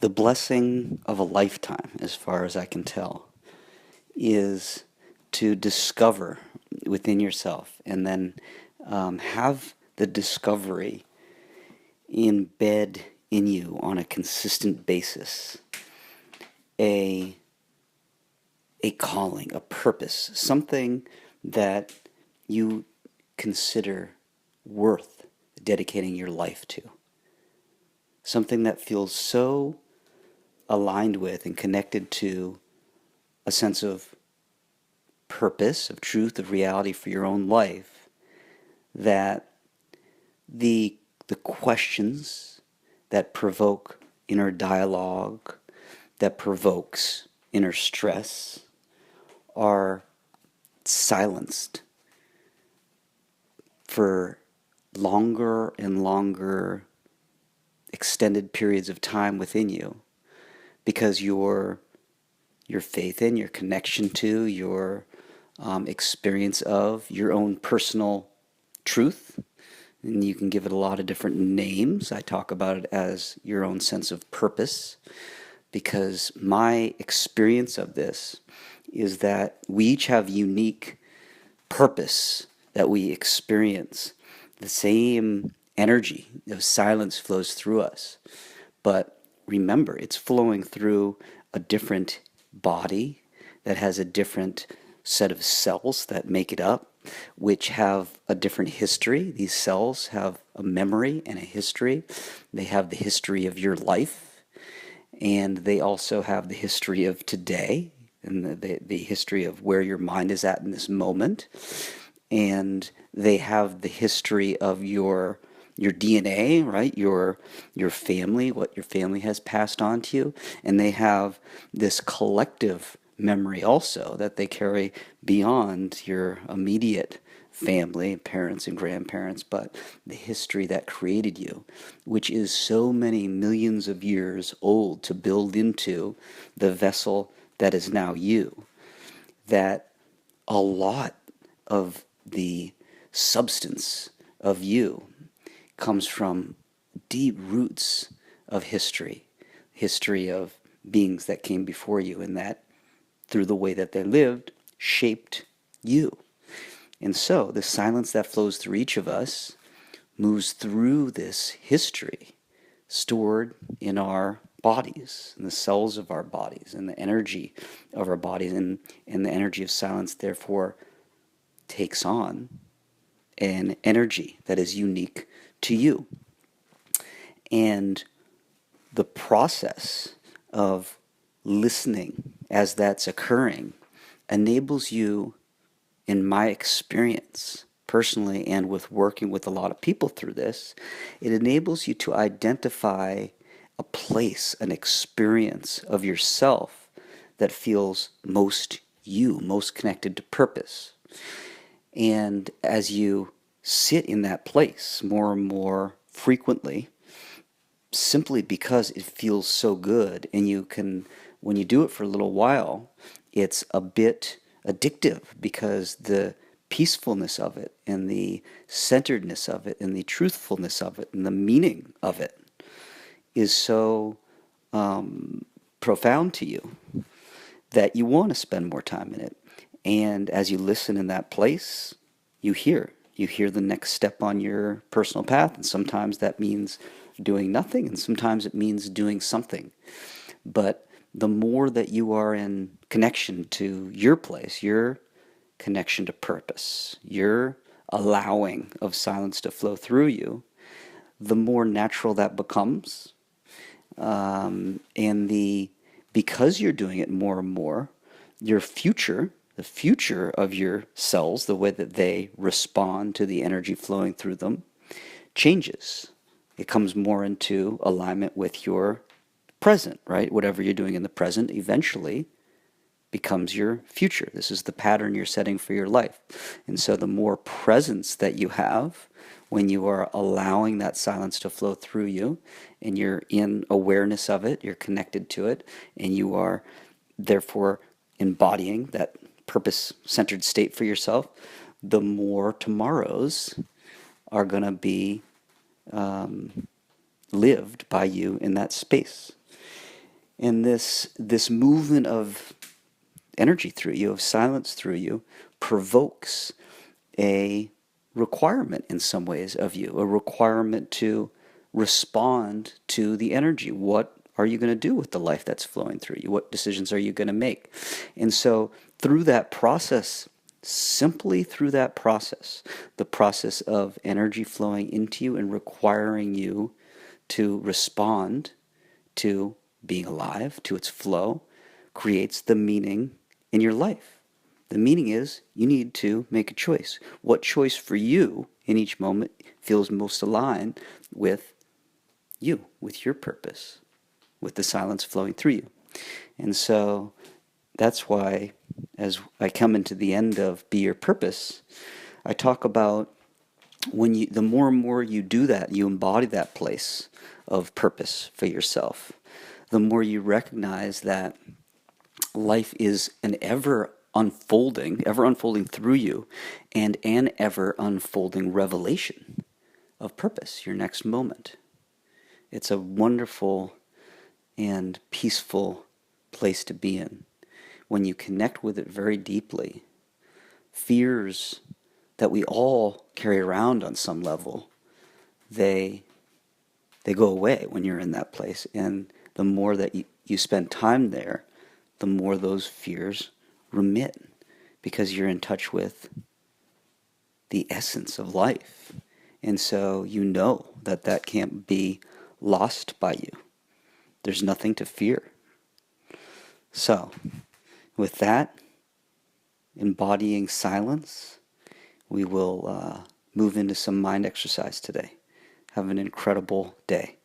The blessing of a lifetime, as far as I can tell, is to discover within yourself and then have the discovery embed in you on a consistent basis a a calling, a purpose, something that you consider worth dedicating your life to. Something that feels so aligned with and connected to a sense of purpose, of truth, of reality for your own life, that the questions that provoke inner dialogue, that provokes inner stress, are silenced for longer and longer extended periods of time within you, because your faith in, your connection to, your experience of your own personal truth, and you can give it a lot of different names. I talk about it as your own sense of purpose, because my experience of this is that we each have unique purpose that we experience. The same energy of silence flows through us. But remember, it's flowing through a different body that has a different set of cells that make it up, which have a different history. These cells have a memory and a history. They have the history of your life, and they also have the history of today and the history of where your mind is at in this moment. And they have the history of your DNA, right? Your family, what your family has passed on to you, and they have this collective memory also that they carry beyond your immediate family, parents and grandparents, but the history that created you, which is so many millions of years old to build into the vessel that is now you, that a lot of the substance of you comes from deep roots of history of beings that came before you, and that through the way that they lived shaped you. And so the silence that flows through each of us moves through this history stored in our bodies, in the cells of our bodies, and the energy of our bodies, and the energy of silence therefore takes on an energy that is unique to you. And the process of listening as that's occurring enables you, in my experience personally and with working with a lot of people through this, it enables you to identify a place, an experience of yourself that feels most you, most connected to purpose. And as you sit in that place more and more frequently, simply because it feels so good, and you can, when you do it for a little while, it's a bit addictive, because the peacefulness of it and the centeredness of it and the truthfulness of it and the meaning of it is so profound to you that you want to spend more time in it. And as you listen in that place, you hear the next step on your personal path, and sometimes that means doing nothing, and sometimes it means doing something. But the more that you are in connection to your place, your connection to purpose, your allowing of silence to flow through you, the more natural that becomes. And because you're doing it more and more, your future, the future of your cells, the way that they respond to the energy flowing through them, changes. It comes more into alignment with your present, right? Whatever you're doing in the present eventually becomes your future. This is the pattern you're setting for your life. And so the more presence that you have when you are allowing that silence to flow through you, and you're in awareness of it, you're connected to it, and you are therefore embodying that purpose-centered state for yourself, the more tomorrows are going to be lived by you in that space. And this movement of energy through you, of silence through you, provokes a requirement in some ways of you, a requirement to respond to the energy. What are you going to do with the life that's flowing through you? What decisions are you going to make? And so through that process, simply through that process, the process of energy flowing into you and requiring you to respond to being alive, to its flow, creates the meaning in your life. The meaning is you need to make a choice. What choice for you in each moment feels most aligned with you, with your purpose, with the silence flowing through you? And so that's why, as I come into the end of Be Your Purpose, I talk about the more and more you do that, you embody that place of purpose for yourself, the more you recognize that life is an ever unfolding through you, and an ever unfolding revelation of purpose, your next moment. It's a wonderful and peaceful place to be in. When you connect with it very deeply, fears that we all carry around on some level, they go away when you're in that place. And the more that you spend time there, the more those fears remit, because you're in touch with the essence of life. And so you know that that can't be lost by you. There's nothing to fear. So, with that, embodying silence, we will move into some mind exercise today. Have an incredible day.